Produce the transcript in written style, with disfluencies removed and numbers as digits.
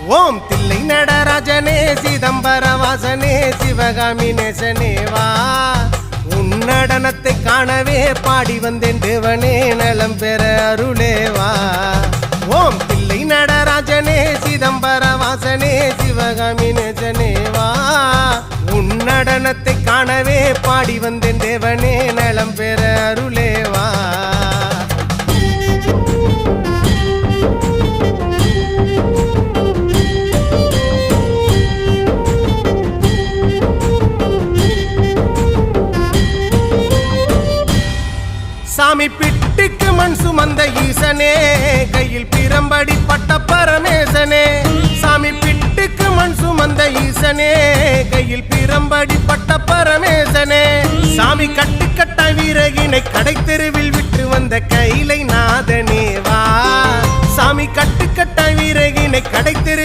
ஓம் தில்லை நடராஜனே சிதம்பர வாசனே சிவகாமி நேசனே வா உன் நடனத்தை காணவே பாடி வந்தேன் தேவனே நலம் பெற அருளே வா ஓம் தில்லை நடராஜனே சிதம்பர வாசனே சிவகாமி நேசனே வா உன் நடனத்தை காணவே பாடி வந்தேன் தேவனே நலம் பெற அருளே வா சாமி பிட்டுக்கு மண் சுமந்த ஈசனே கையில் பிரம்படி பட்ட பரமேசனே சாமி பிட்டுக்கு மண் சுமந்த ஈசனே கையில் பிரம்படி பட்ட பரமேசனே சாமி கட்டுக்கட்ட வீரகினை கடை தெருவில் விட்டு வந்த கைலை நாதனே வா சாமி கட்டுக்கட்ட வீரகினை கடை தெரு